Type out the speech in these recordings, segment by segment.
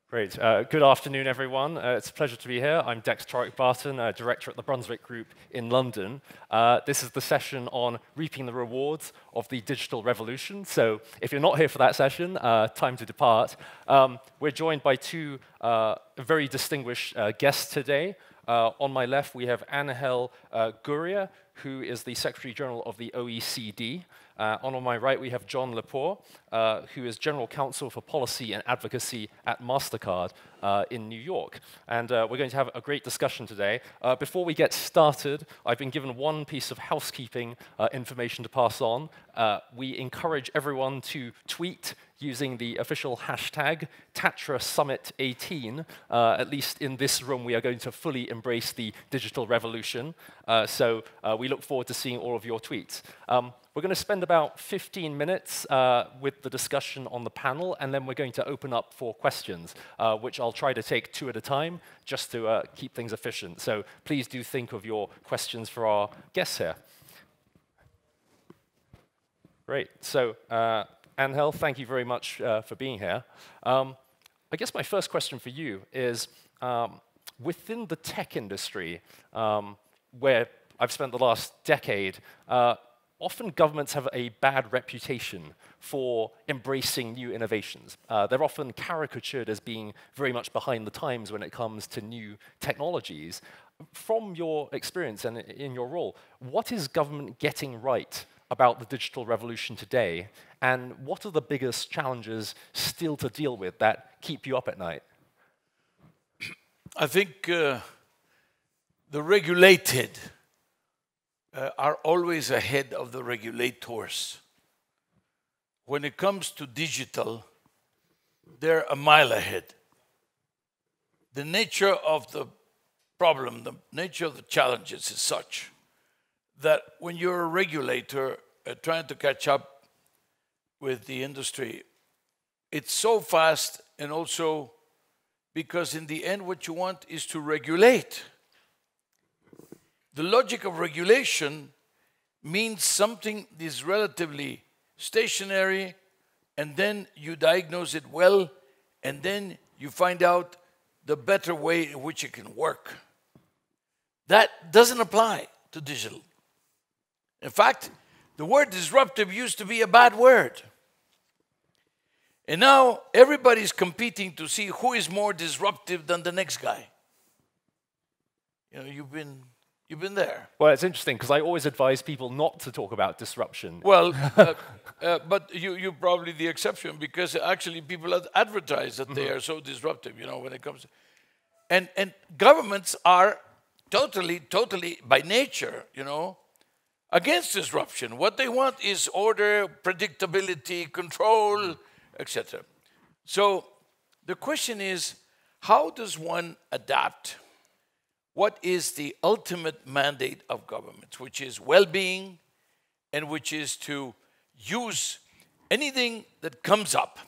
Great. Good afternoon, everyone. It's a pleasure to be here. I'm Torricke-Barton, Director at the Brunswick Group in London. This is the session on reaping the rewards of the digital revolution. So if you're not here for that session, time to depart. We're joined by two very distinguished guests today. On my left, we have Ángel Gurría, who is the Secretary General of the OECD. On my right, we have John Lepore, who is General Counsel for Policy and Advocacy at Mastercard in New York. And we're going to have a great discussion today. Before we get started, I've been given one piece of housekeeping information to pass on. We encourage everyone to tweet using the official hashtag Tatra Summit 18. At least in this room, we are going to fully embrace the digital revolution. So we look forward to seeing all of your tweets. We're going to spend about 15 minutes with the discussion on the panel, and then we're going to open up for questions, which I'll try to take two at a time, just to keep things efficient. So please do think of your questions for our guests here. Great. So Ángel, thank you very much for being here. I guess my first question for you is, within the tech industry, where I've spent the last decade, often governments have a bad reputation for embracing new innovations. They're often caricatured as being very much behind the times when it comes to new technologies. From your experience and in your role, what is government getting right about the digital revolution today, and what are the biggest challenges still to deal with that keep you up at night? I think the regulated are always ahead of the regulators. When it comes to digital, they're a mile ahead. The nature of the problem, the nature of the challenges is such that when you're a regulator trying to catch up with the industry, it's so fast, and also because in the end what you want is to regulate. The logic of regulation means something is relatively stationary, and then you diagnose it well, and then you find out the better way in which it can work. That doesn't apply to digital. In fact, the word disruptive used to be a bad word. And now everybody's competing to see who is more disruptive than the next guy. You know, you've been there. Well, it's interesting, because I always advise people not to talk about disruption. Well, but you're probably the exception, because actually people advertise that they are so disruptive, you know, when it comes to... And governments are totally, by nature, you know, against disruption. What they want is order, predictability, control, etc. So the question is, how does one adapt? What is the ultimate mandate of governments, which is well-being, and which is to use anything that comes up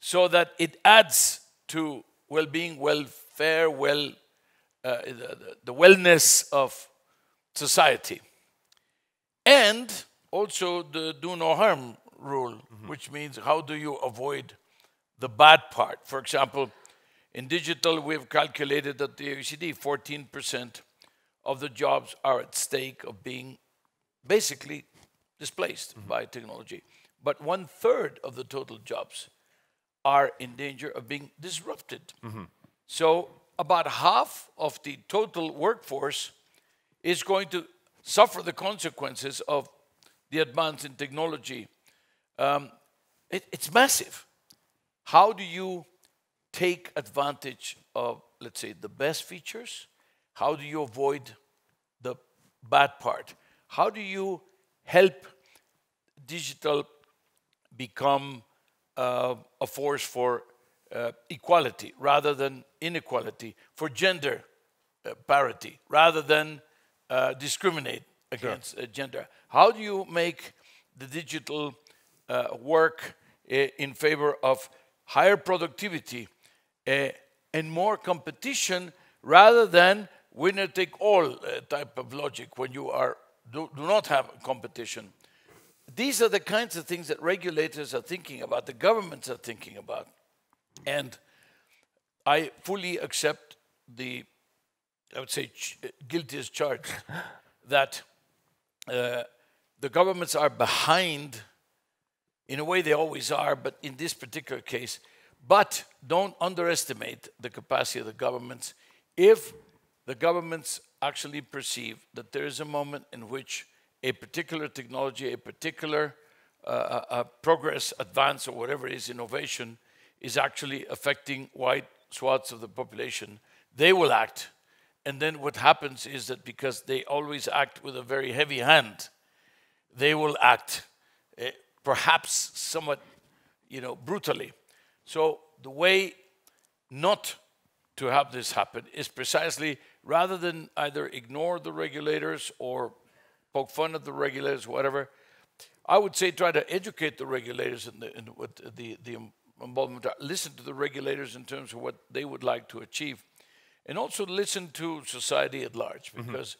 so that it adds to well-being, welfare, the wellness of society. And also the do no harm rule, which means how do you avoid the bad part? For example, in digital, we've calculated that the OECD, 14% of the jobs are at stake of being basically displaced by technology. But 1/3 of the total jobs are in danger of being disrupted. So about half of the total workforce is going to suffer the consequences of the advance in technology. It's massive. How do you take advantage of, let's say, the best features? How do you avoid the bad part? How do you help digital become a force for equality rather than inequality, for gender parity rather than discriminate against gender? How do you make the digital work in favor of higher productivity and more competition rather than winner-take-all type of logic when you do not have competition? These are the kinds of things that regulators are thinking about, the governments are thinking about. And I fully accept the, I would say, guilty as charged, that the governments are behind. In a way, they always are, but in this particular case. But don't underestimate the capacity of the governments. If the governments actually perceive that there is a moment in which a particular technology, a particular progress, advance, or whatever it is, innovation, is actually affecting wide swaths of the population, they will act. And then what happens is that because they always act with a very heavy hand, they will act perhaps somewhat, brutally. So the way not to have this happen is precisely, rather than either ignore the regulators or poke fun at the regulators, whatever, I would say try to educate the regulators in what the involvement. Listen to the regulators in terms of what they would like to achieve, and also listen to society at large, because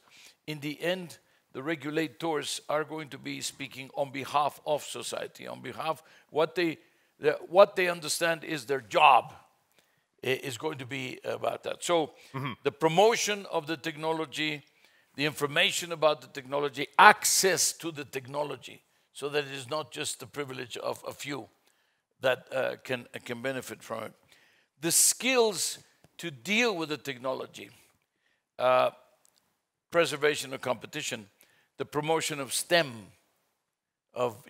in the end, the regulators are going to be speaking on behalf of society, on behalf what they understand is their job is going to be about that. So the promotion of the technology, the information about the technology, access to the technology, so that it is not just the privilege of a few that can benefit from it. The skills to deal with the technology, preservation of competition, the promotion of STEM, of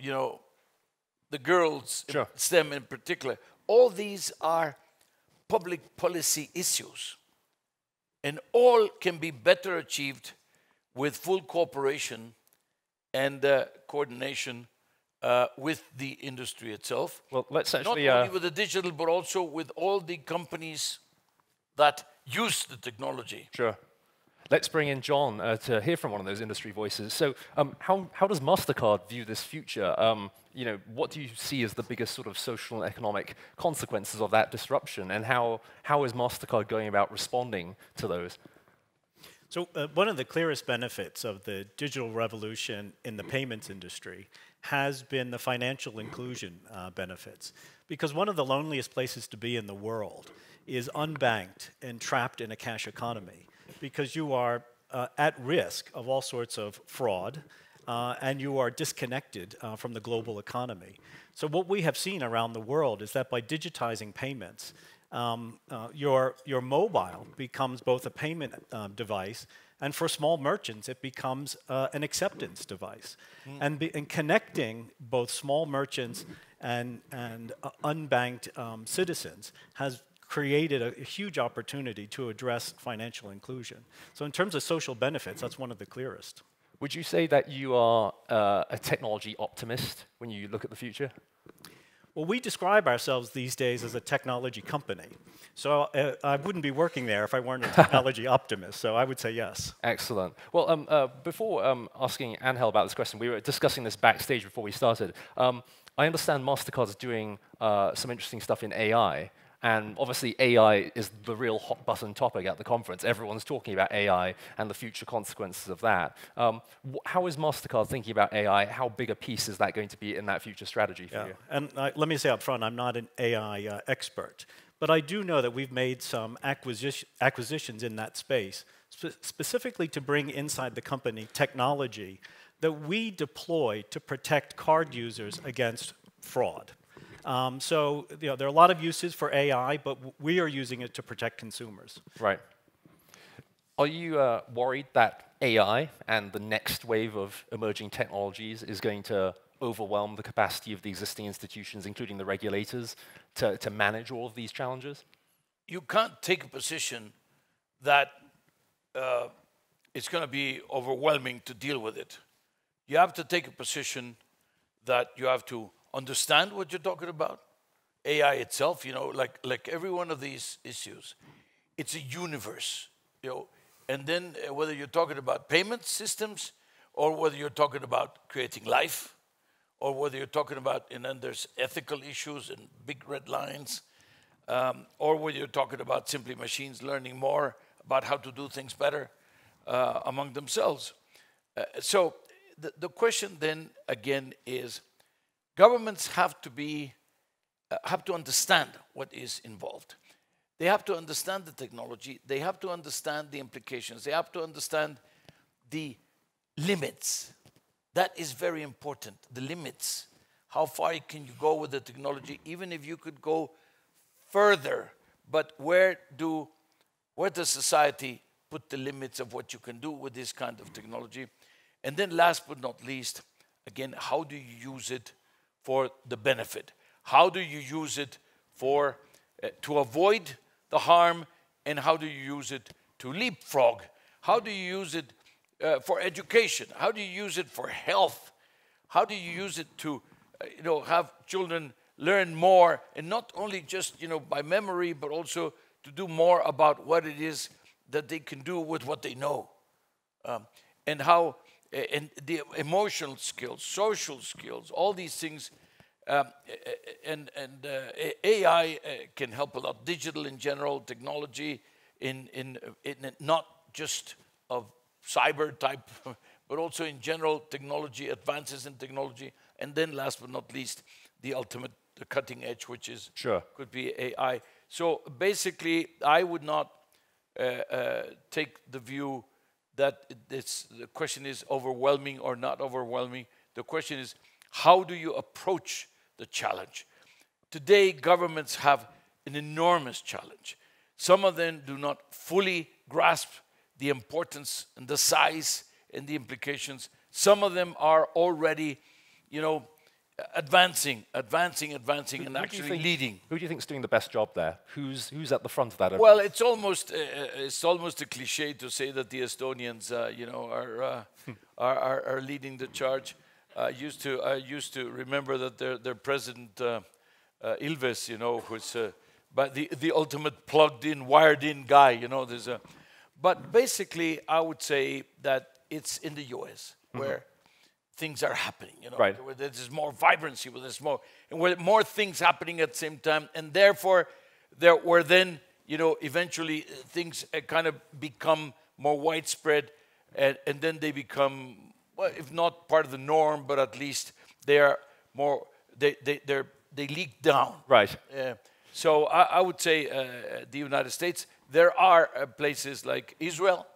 the girls, Sure. STEM in particular. All these are public policy issues, and all can be better achieved with full cooperation and coordination with the industry itself. Well, let's actually... Not only with the digital, but also with all the companies that use the technology. Sure. Let's bring in John to hear from one of those industry voices. So how does Mastercard view this future? What do you see as the biggest sort of social and economic consequences of that disruption? And how is Mastercard going about responding to those? So one of the clearest benefits of the digital revolution in the payments industry has been the financial inclusion benefits. Because one of the loneliest places to be in the world is unbanked and trapped in a cash economy, because you are at risk of all sorts of fraud, and you are disconnected from the global economy. So what we have seen around the world is that by digitizing payments, your mobile becomes both a payment device, and for small merchants, it becomes an acceptance device. And connecting both small merchants and unbanked citizens has created a huge opportunity to address financial inclusion. So in terms of social benefits, that's one of the clearest. Would you say that you are a technology optimist when you look at the future? Well, we describe ourselves these days as a technology company. So I wouldn't be working there if I weren't a technology optimist, so I would say yes. Excellent. Well, before asking Ángel about this question, we were discussing this backstage before we started. I understand Mastercard's doing some interesting stuff in AI. And obviously, AI is the real hot-button topic at the conference. Everyone's talking about AI and the future consequences of that. How is Mastercard thinking about AI? How big a piece is that going to be in that future strategy for you? And let me say up front, I'm not an AI expert. But I do know that we've made some acquisitions in that space, specifically to bring inside the company technology that we deploy to protect card users against fraud. So there are a lot of uses for AI, but we are using it to protect consumers. Right. Are you worried that AI and the next wave of emerging technologies is going to overwhelm the capacity of the existing institutions, including the regulators, to manage all of these challenges? You can't take a position that it's going to be overwhelming to deal with it. You have to take a position that you have to understand what you're talking about. AI itself, like every one of these issues, it's a universe, And then whether you're talking about payment systems, or whether you're talking about creating life, or whether you're talking about, and then there's ethical issues and big red lines, or whether you're talking about simply machines learning more about how to do things better among themselves. So the question then again is, governments have to understand what is involved. they have to understand the technology, they have to understand the implications, they have to understand the limits. That is very important, the limits. How far can you go with the technology, even if you could go further, but where does society put the limits of what you can do with this kind of technology? And then last but not least, again, how do you use it for the benefit? How do you use it for to avoid the harm, and how do you use it to leapfrog? How do you use it for education? How do you use it for health? How do you use it to have children learn more, and not only just by memory, but also to do more about what it is that they can do with what they know, and how and the emotional skills, social skills, all these things. And AI can help a lot. Digital in general, technology in not just of cyber type, but also in general technology, advances in technology, and then last but not least, the ultimate, the cutting edge, which is could be AI. So basically, I would not take the view that the question is overwhelming or not overwhelming. The question is, how do you approach the challenge? Today, governments have an enormous challenge. Some of them do not fully grasp the importance and the size and the implications. Some of them are already, advancing, and actually leading. Who do you think is doing the best job there? Who's at the front of that? Well, it's almost a cliche to say that the Estonians, are leading the charge. I used to remember that their president Ilves, who's but the ultimate plugged-in, wired-in guy. But basically, I would say that it's in the U.S. where things are happening. Right. Where there's more vibrancy, where there's more things happening at the same time, and therefore where then eventually things kind of become more widespread, and then they become, well, if not part of the norm, but at least they are more, they leak down. Right. So I would say the United States. There are places like Israel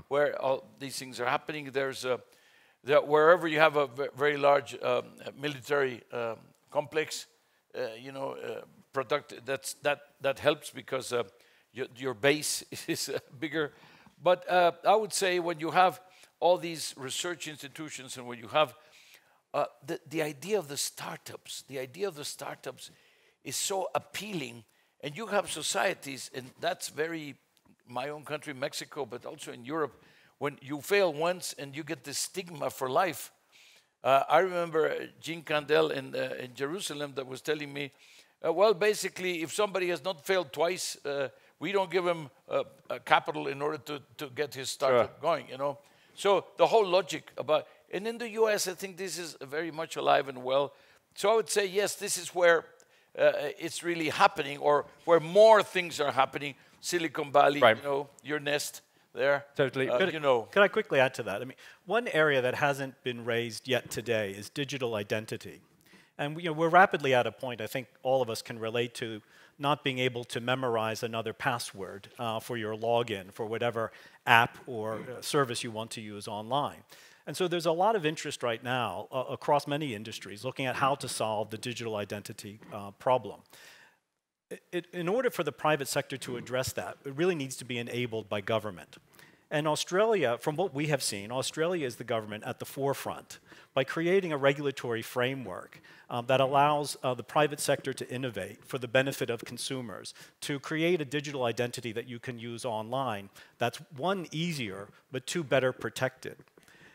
where all these things are happening. There's wherever you have a very large military complex, that helps because your base is bigger. But I would say when you have all these research institutions, and when you have the idea of the startups, is so appealing, and you have societies, and that's very my own country, Mexico, but also in Europe. When you fail once and you get this stigma for life. I remember Jean Candel in Jerusalem that was telling me, well, basically, if somebody has not failed twice, we don't give him a capital in order to get his startup going, So the whole logic about, and in the US, I think this is very much alive and well. So I would say, yes, this is where it's really happening, or where more things are happening. Silicon Valley, right. Your nest there. Totally. Could I quickly add to that? I mean, one area that hasn't been raised yet today is digital identity. And we're rapidly at a point, I think all of us can relate to, not being able to memorize another password for your login for whatever app or service you want to use online. And so there's a lot of interest right now across many industries looking at how to solve the digital identity problem. In order for the private sector to address that, it really needs to be enabled by government. And Australia, from what we have seen, Australia is the government at the forefront by creating a regulatory framework that allows the private sector to innovate for the benefit of consumers, to create a digital identity that you can use online that's, one, easier, but two, better protected.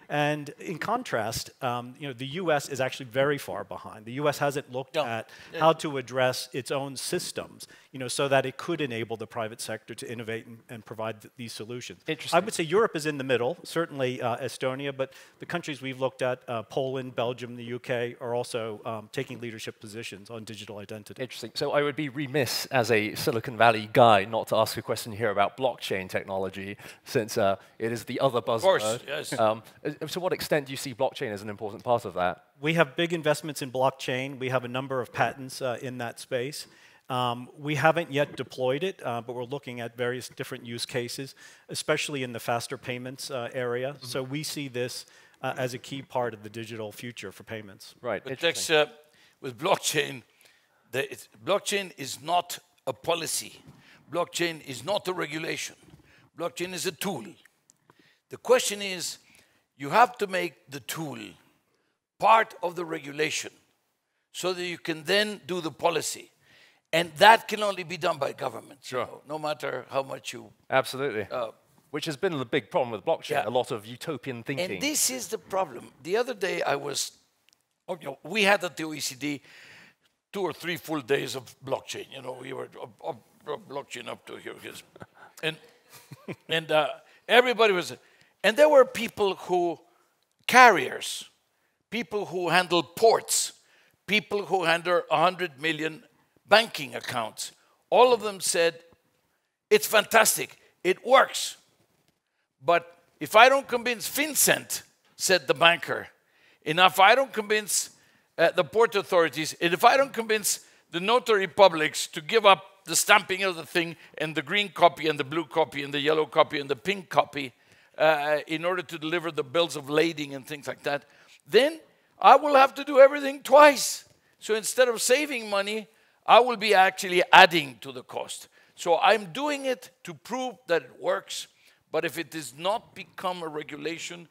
And in contrast, the U.S. is actually very far behind. The U.S. hasn't looked at how to address its own systems, so that it could enable the private sector to innovate and provide these solutions. Interesting. I would say Europe is in the middle, certainly Estonia, but the countries we've looked at, Poland, Belgium, the UK, are also taking leadership positions on digital identity. Interesting. So I would be remiss as a Silicon Valley guy not to ask a question here about blockchain technology, since it is the other buzzword. Of course, yes. To what extent do you see blockchain as an important part of that? We have big investments in blockchain. We have a number of patents in that space. We haven't yet deployed it, but we're looking at various different use cases, especially in the faster payments area. So we see this as a key part of the digital future for payments. Right. But Dex, with blockchain, blockchain is not a policy. Blockchain is not a regulation. Blockchain is a tool. The question is, you have to make the tool part of the regulation so that you can then do the policy. And that can only be done by government, sure. You know, no matter how much you... Absolutely. Which has been the big problem with blockchain, yeah. A lot of utopian thinking. And this is the problem. The other day I was... we had at the OECD 2 or 3 full days of blockchain. You know, we were blockchain up to here. And everybody was... And there were people who... carriers, people who handle ports, people who handle 100 million banking accounts. All of them said, it's fantastic, it works. But if I don't convince Vincent, said the banker, and if I don't convince the port authorities, and if I don't convince the notary publics to give up the stamping of the thing, and the green copy, and the blue copy, and the yellow copy, and the pink copy, in order to deliver the bills of lading and things like that, then I will have to do everything twice. So instead of saving money, I will be actually adding to the cost. So I'm doing it to prove that it works, but if it does not become a regulation,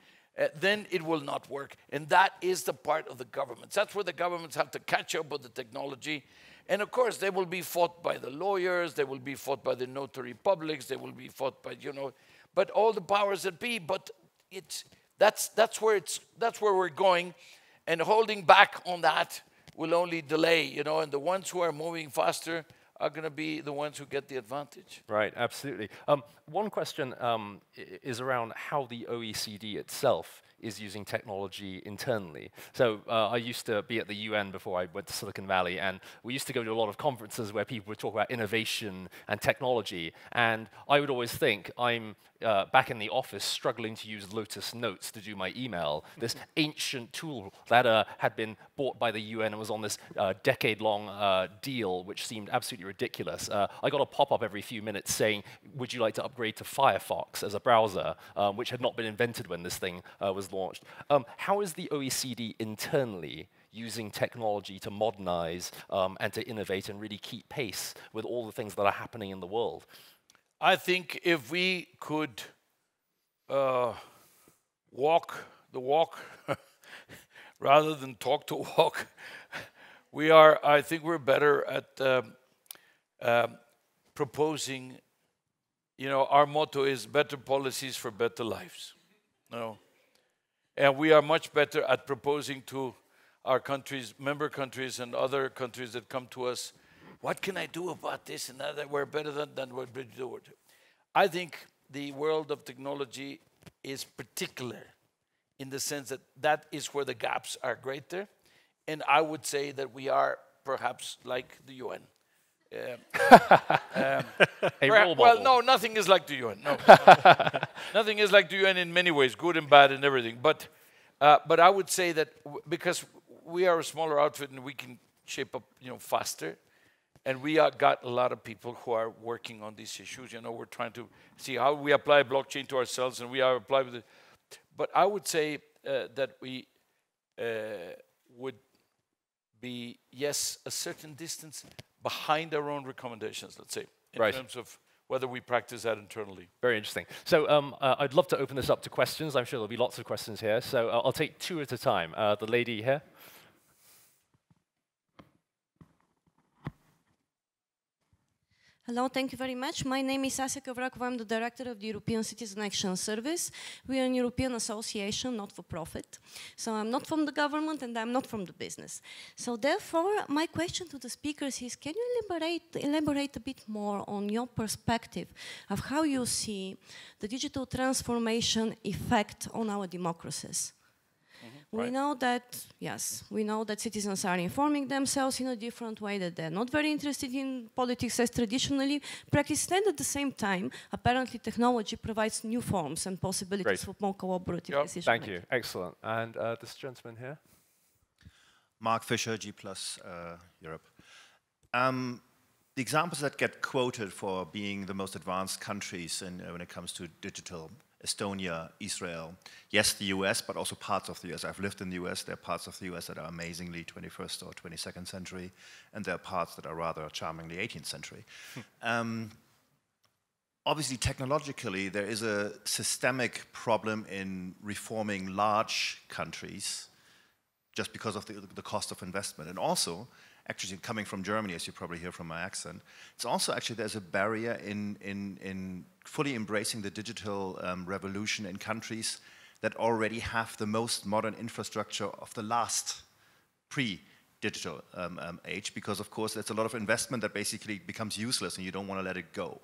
then it will not work. And that is the part of the governments. That's where the governments have to catch up with the technology. And of course, they will be fought by the lawyers, they will be fought by the notary publics, they will be fought by, you know, but all the powers that be. But that's where we're going, and holding back on that will only delay, you know, and the ones who are moving faster are going to be the ones who get the advantage. Right, absolutely. One question is around how the OECD itself is using technology internally. So I used to be at the UN before I went to Silicon Valley, and we used to go to a lot of conferences where people would talk about innovation and technology, and I would always think I'm back in the office struggling to use Lotus Notes to do my email, this ancient tool that had been bought by the UN and was on this decade-long deal, which seemed absolutely ridiculous. I got a pop-up every few minutes saying, would you like to upgrade to Firefox as a browser, which had not been invented when this thing was launched. How is the OECD internally using technology to modernize and to innovate and really keep pace with all the things that are happening in the world? I think if we could walk the walk rather than talk the walk, I think we're better at proposing, you know, our motto is better policies for better lives. No. And we are much better at proposing to our countries, member countries and other countries that come to us, what can I do about this and that? We're better than what we do. I think the world of technology is particular in the sense that that is where the gaps are greater. And I would say that we are perhaps like the UN. Well, no, nothing is like the UN. No, nothing is like the UN in many ways, good and bad and everything. But I would say that because we are a smaller outfit and we can shape up, you know, faster, and we got a lot of people who are working on these issues. You know, we're trying to see how we apply blockchain to ourselves, and we are applying with it. But I would say that we would be, yes, a certain distance behind our own recommendations, let's say, in terms of whether we practice that internally. Very interesting. So I'd love to open this up to questions. I'm sure there'll be lots of questions here. So I'll take 2 at a time. The lady here. Hello, thank you very much. My name is Asia Kovrakova. I'm the director of the European Citizen Action Service. We are an European association, not for profit. So I'm not from the government and I'm not from the business. So therefore, my question to the speakers is, can you elaborate a bit more on your perspective of how you see the digital transformation effect on our democracies? We know that, yes, we know that citizens are informing themselves in a different way, that they're not very interested in politics as traditionally practiced, and at the same time, apparently technology provides new forms and possibilities for more collaborative decision making. Thank you, excellent. And this gentleman here? Mark Fisher, G+ Europe. the examples that get quoted for being the most advanced countries when it comes to digital, Estonia, Israel, yes, the US, but also parts of the US. I've lived in the US. There are parts of the US that are amazingly 21st or 22nd century, and there are parts that are rather charmingly 18th century. Obviously, technologically, there is a systemic problem in reforming large countries just because of the cost of investment. And also, actually coming from Germany, as you probably hear from my accent, it's also actually there's a barrier in fully embracing the digital revolution in countries that already have the most modern infrastructure of the last pre-digital age, because of course there's a lot of investment that basically becomes useless and you don't want to let it go.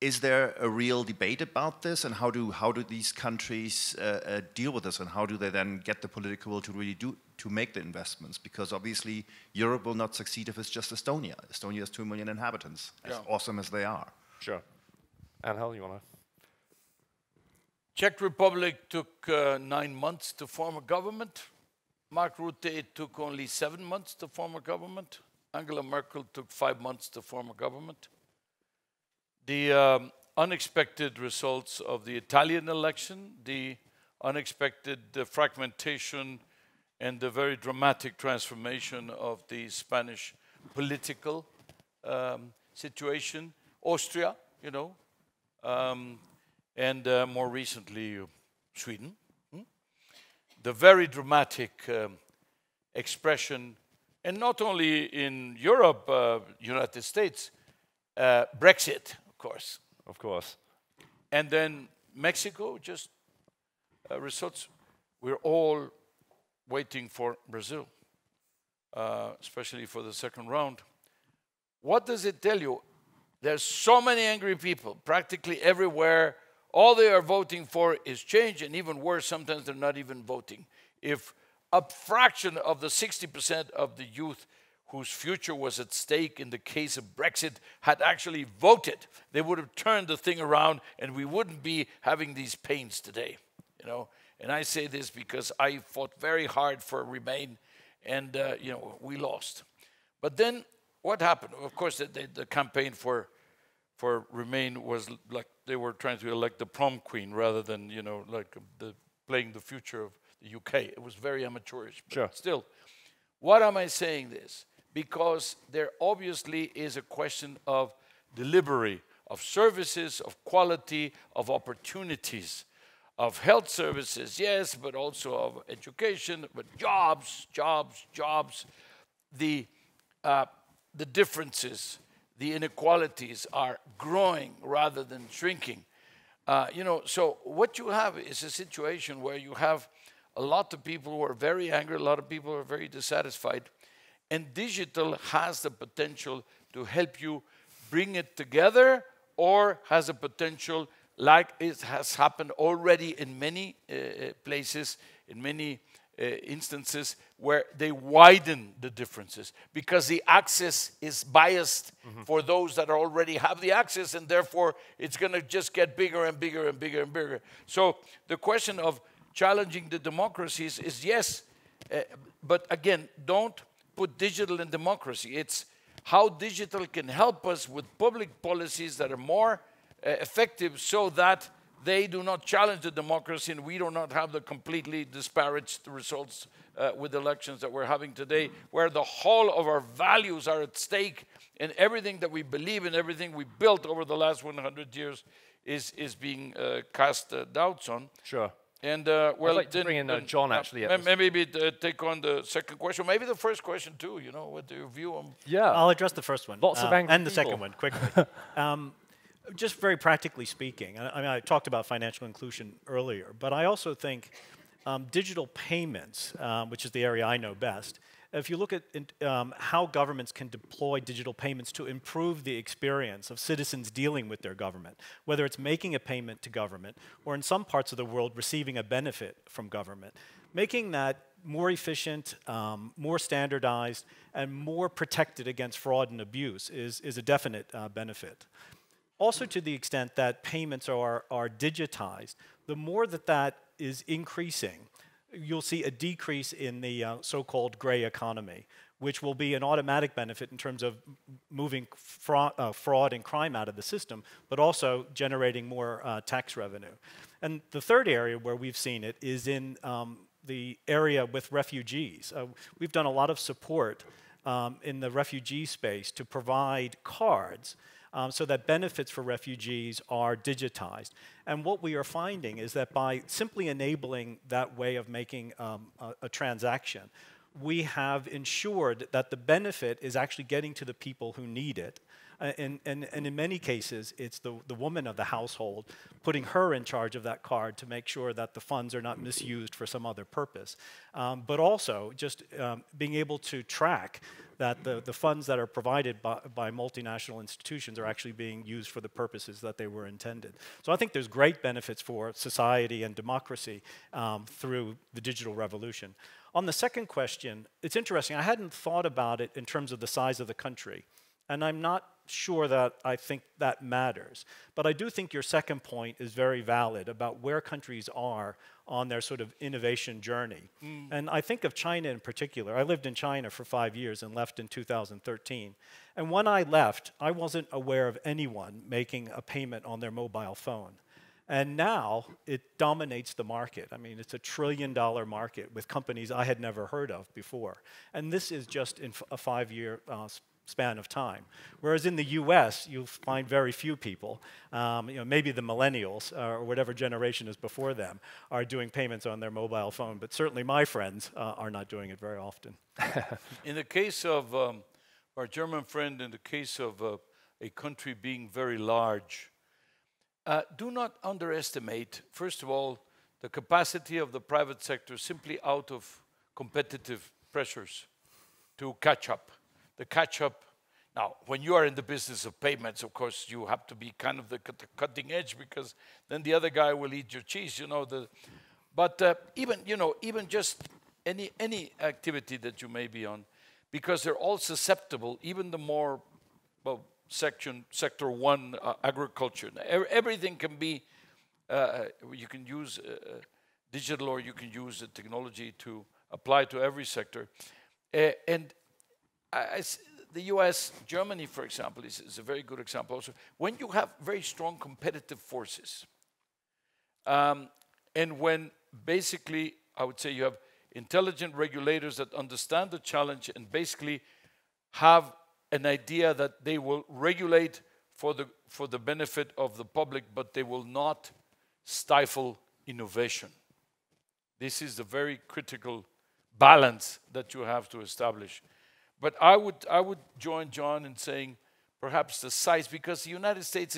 Is there a real debate about this, and how do these countries deal with this, and how do they then get the political will to really make the investments? Because obviously Europe will not succeed if it's just Estonia. Estonia has 2 million inhabitants, as awesome as they are. Sure. Ángel, you want to? Czech Republic took 9 months to form a government. Mark Rutte took only 7 months to form a government. Angela Merkel took 5 months to form a government. The unexpected results of the Italian election, the unexpected fragmentation and the very dramatic transformation of the Spanish political situation, Austria, you know, and more recently Sweden. The very dramatic expression, and not only in Europe, United States, Brexit, of course. And then Mexico, just results. We're all waiting for Brazil, especially for the second round. What does it tell you? There's so many angry people, practically everywhere. All they are voting for is change, and even worse, sometimes they're not even voting. If a fraction of the 60% of the youth whose future was at stake in the case of Brexit had actually voted, they would have turned the thing around and we wouldn't be having these pains today, you know. And I say this because I fought very hard for Remain, and you know, we lost. But then what happened? Of course, the campaign for Remain was like they were trying to elect the prom queen rather than, you know, like playing the future of the UK. It was very amateurish, but sure. Still. What am I saying this? Because there obviously is a question of delivery, of services, of quality, of opportunities, of health services, yes, but also of education, but jobs. The differences, the inequalities are growing rather than shrinking. You know, so what you have is a situation where you have a lot of people who are very angry, a lot of people who are very dissatisfied, and digital has the potential to help you bring it together, or has a potential, like it has happened already in many places, in many instances, where they widen the differences because the access is biased for those that already have the access, and therefore it's going to just get bigger and bigger and bigger and bigger. So the question of challenging the democracies is yes, but again, don't put digital in democracy. It's how digital can help us with public policies that are more effective, so that they do not challenge the democracy and we do not have the completely disparate results with elections that we're having today, where the whole of our values are at stake, and everything that we believe in, everything we built over the last 100 years is being cast doubts on. Sure. And well, I'd like to bring in John, actually. Maybe take on the second question, maybe the first question too, you know, what your view on... Yeah. I'll address the first one. Lots of angry and the people. second one, quickly. Just very practically speaking, I mean, I talked about financial inclusion earlier, but I also think digital payments, which is the area I know best, if you look at how governments can deploy digital payments to improve the experience of citizens dealing with their government, whether it's making a payment to government or in some parts of the world receiving a benefit from government, making that more efficient, more standardized, and more protected against fraud and abuse is a definite benefit. Also, to the extent that payments are digitized, the more that is increasing, you'll see a decrease in the so-called gray economy, which will be an automatic benefit in terms of moving fraud and crime out of the system, but also generating more tax revenue. And the third area where we've seen it is in the area with refugees. We've done a lot of support in the refugee space to provide cards so that benefits for refugees are digitized. And what we are finding is that by simply enabling that way of making a transaction, we have ensured that the benefit is actually getting to the people who need it. And in many cases, it's the woman of the household putting her in charge of that card to make sure that the funds are not misused for some other purpose. But also just being able to track that the funds that are provided by multinational institutions are actually being used for the purposes that they were intended. So I think there's great benefits for society and democracy through the digital revolution. On the second question, it's interesting. I hadn't thought about it in terms of the size of the country. And I'm not sure that I think that matters. But I do think your second point is very valid about where countries are on their sort of innovation journey. And I think of China in particular. I lived in China for 5 years and left in 2013. And when I left, I wasn't aware of anyone making a payment on their mobile phone. And now it dominates the market. I mean, it's $1 trillion market with companies I had never heard of before. And this is just in a 5-year span of time. Whereas in the US, you'll find very few people, maybe the millennials or whatever generation is before them are doing payments on their mobile phone, but certainly my friends are not doing it very often. In the case of our German friend, in the case of a country being very large, do not underestimate, first of all, the capacity of the private sector simply out of competitive pressures to catch up. The catch-up. Now, when you are in the business of payments, of course, you have to be kind of the cutting edge because then the other guy will eat your cheese, you know. But even just any activity that you may be on, because they're all susceptible, even the more, well, sector one, agriculture. Everything can be, you can use digital or you can use technology to apply to every sector. And the US, Germany, for example, is a very good example also. When you have very strong competitive forces, and when basically, I would say you have intelligent regulators that understand the challenge and basically have an idea that they will regulate for the benefit of the public, but they will not stifle innovation. This is the very critical balance that you have to establish. But I would join John in saying perhaps the size, because the United States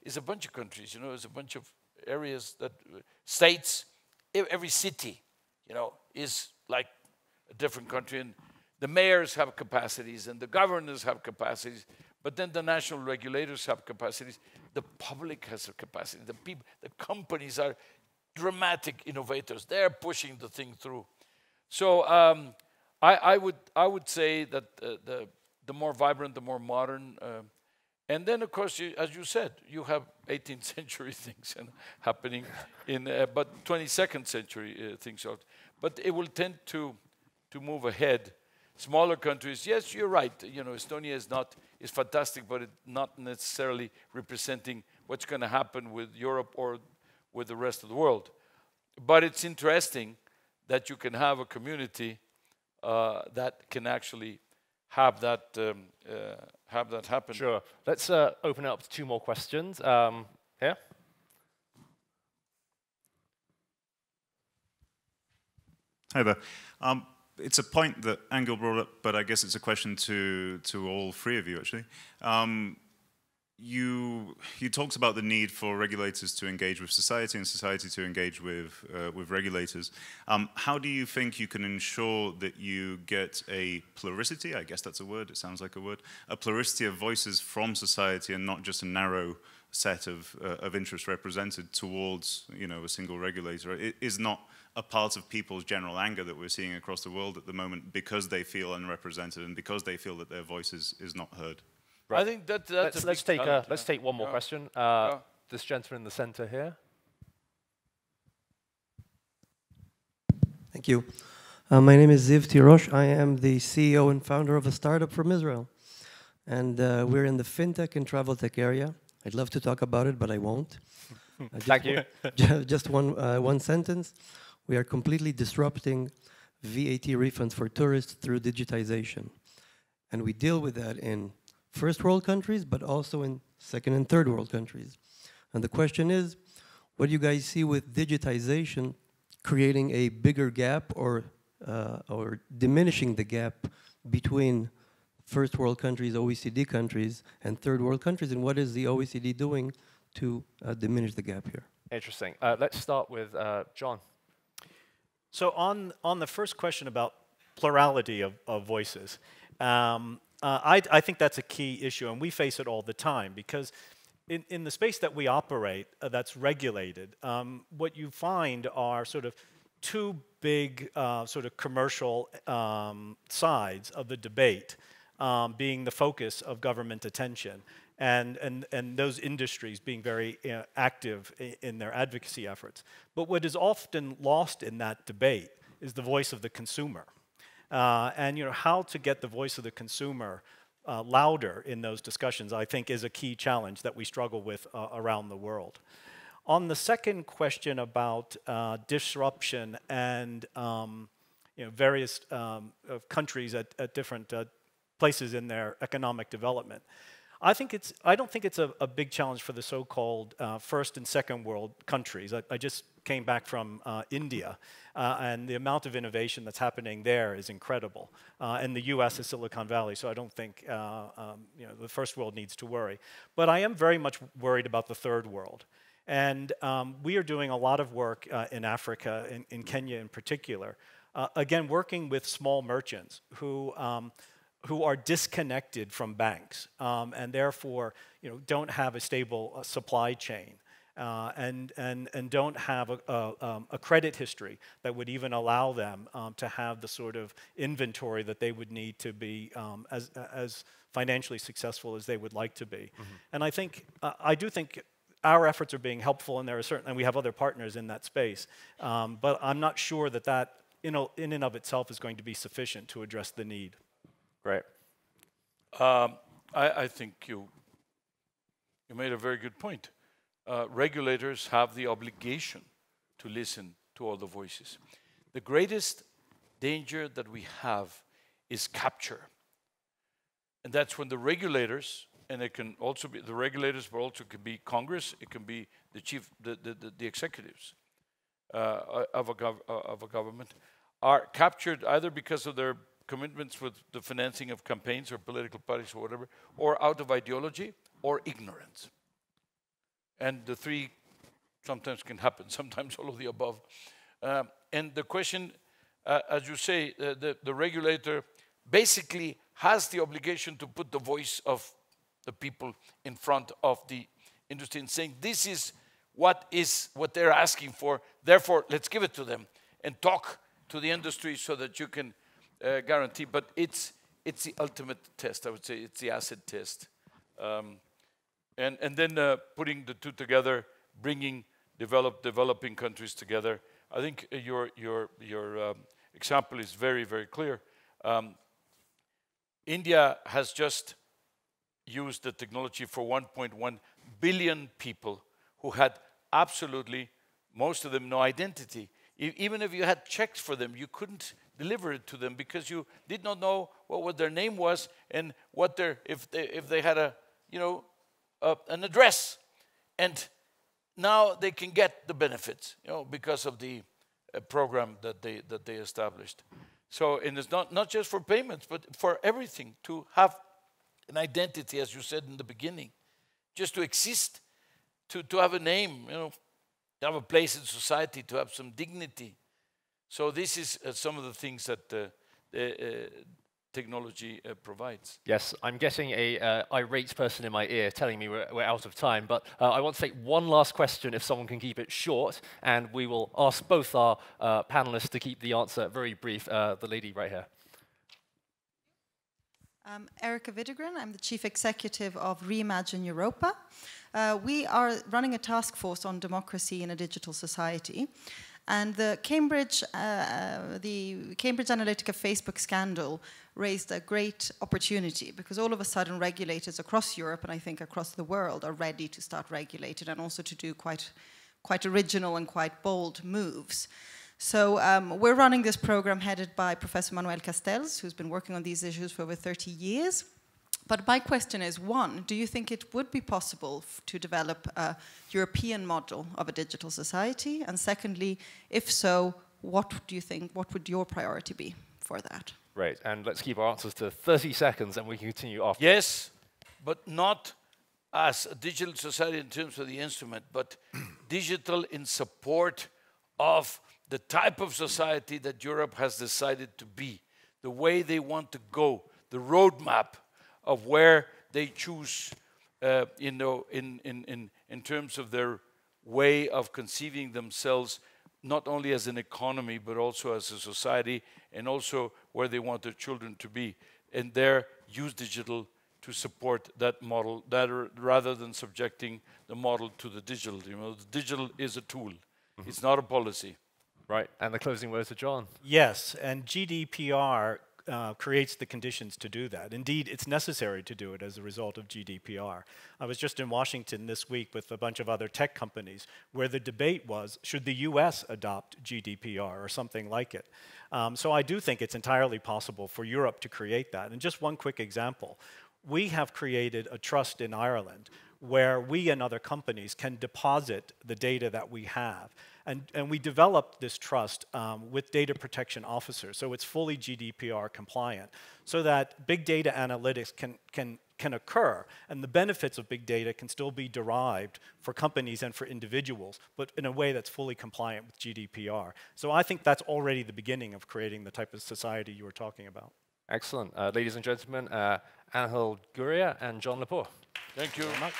is a bunch of countries, you know, it's a bunch of areas that, states, every city, you know, is like a different country. And the mayors have capacities and the governors have capacities, but then the national regulators have capacities. The public has a capacity. The people, the companies are dramatic innovators. They're pushing the thing through. So I would say that the more vibrant, the more modern, and then of course, as you said, you have 18th century things happening in, but 22nd century things out. But it will tend to move ahead. Smaller countries, yes, you're right. You know, Estonia is fantastic, but it's not necessarily representing what's going to happen with Europe or with the rest of the world. But it's interesting that you can have a community that can actually have that happen. Sure. Let's open it up to 2 more questions. Here. Hi there. It's a point that Ángel brought up, but I guess it's a question to all 3 of you, actually. You talked about the need for regulators to engage with society and society to engage with regulators. How do you think you can ensure that you get a plurality, I guess that's a word, it sounds like a word, a plurality of voices from society and not just a narrow set of interests represented towards, you know, a single regulator? It is not a part of people's general anger that we're seeing across the world at the moment because they feel unrepresented and because they feel that their voice is not heard. Right. I think that's let's take one more question. This gentleman in the center here. Thank you. My name is Ziv Tirosh. I am the CEO and founder of a startup from Israel. And we're in the fintech and travel tech area. I'd love to talk about it, but I won't. Thank you. Just one sentence. We are completely disrupting VAT refunds for tourists through digitization. And we deal with that in first world countries, but also in second and third world countries. And the question is, what do you guys see with digitization creating a bigger gap or diminishing the gap between first world countries, OECD countries, and third world countries, and what is the OECD doing to diminish the gap here? Interesting. Let's start with John. So on the first question about plurality of voices, I think that's a key issue, and we face it all the time, because in the space that we operate that's regulated, what you find are sort of two big sort of commercial sides of the debate being the focus of government attention, and those industries being very active in their advocacy efforts. But what is often lost in that debate is the voice of the consumer. And how to get the voice of the consumer louder in those discussions, I think, is a key challenge that we struggle with around the world. On the second question about disruption and various countries at different places in their economic development, I don't think it's a big challenge for the so-called first and second world countries. I just came back from India, and the amount of innovation that's happening there is incredible. And the U.S. is Silicon Valley, so I don't think the first world needs to worry. But I am very much worried about the third world. And we are doing a lot of work in Africa, in Kenya in particular, again, working with small merchants who are disconnected from banks and therefore don't have a stable supply chain and don't have a credit history that would even allow them to have the sort of inventory that they would need to be as financially successful as they would like to be. Mm-hmm. And I do think our efforts are being helpful, and and we have other partners in that space, but I'm not sure that in and of itself is going to be sufficient to address the need. Great. I think you made a very good point. Regulators have the obligation to listen to all the voices. The greatest danger that we have is capture. And that's when the regulators, and it can also be the regulators, but also can be Congress, it can be the executives of a government, are captured either because of their commitments with the financing of campaigns or political parties or whatever, or out of ideology or ignorance. And the three sometimes can happen, sometimes all of the above. And the question, as you say, the regulator basically has the obligation to put the voice of the people in front of the industry and saying, this is what they're asking for, therefore let's give it to them, and talk to the industry so that you can guarantee. But it's the ultimate test, I would say. It's the acid test. And then putting the two together, bringing developing countries together. I think your example is very, very clear. India has just used the technology for 1.1 billion people who had absolutely, most of them, no identity. Even if you had checks for them, you couldn't deliver it to them because you did not know what their name was and what if they had an address. And now they can get the benefits, because of the program that they established. So, and it's not just for payments, but for everything, to have an identity, as you said in the beginning, just to exist, to have a name, to have a place in society, to have some dignity. So this is some of the things that technology provides. Yes, I'm getting a irate person in my ear telling me we're out of time, but I want to take one last question if someone can keep it short, and we will ask both our panelists to keep the answer very brief. The lady right here. Erika Widegren, I'm the Chief Executive of Reimagine Europa. We are running a task force on democracy in a digital society. And the Cambridge Analytica Facebook scandal raised a great opportunity, because all of a sudden regulators across Europe, and I think across the world, are ready to start regulating and also to do quite original and quite bold moves. So we're running this program headed by Professor Manuel Castells, who's been working on these issues for over 30 years. But my question is, one, do you think it would be possible to develop a European model of a digital society? And secondly, if so, what do you think, what would your priority be for that? Great, and let's keep our answers to 30 seconds and we can continue after. Yes, but not as a digital society in terms of the instrument, but digital in support of the type of society that Europe has decided to be, the way they want to go, the roadmap of where they choose, in terms of their way of conceiving themselves, not only as an economy, but also as a society, and also where they want their children to be. And there, use digital to support that model, rather than subjecting the model to the digital. You know, the digital is a tool. It's not a policy. Right, and the closing words to John. Yes, and GDPR creates the conditions to do that. Indeed, it's necessary to do it as a result of GDPR. I was just in Washington this week with a bunch of other tech companies where the debate was, should the US adopt GDPR or something like it? So I do think it's entirely possible for Europe to create that. And just one quick example. We have created a trust in Ireland where we and other companies can deposit the data that we have. And we developed this trust with data protection officers, so it's fully GDPR compliant, so that big data analytics can occur, and the benefits of big data can still be derived for companies and for individuals, but in a way that's fully compliant with GDPR. So I think that's already the beginning of creating the type of society you were talking about. Excellent. Ladies and gentlemen, Ángel Gurría and John Lepore. Thank you very much.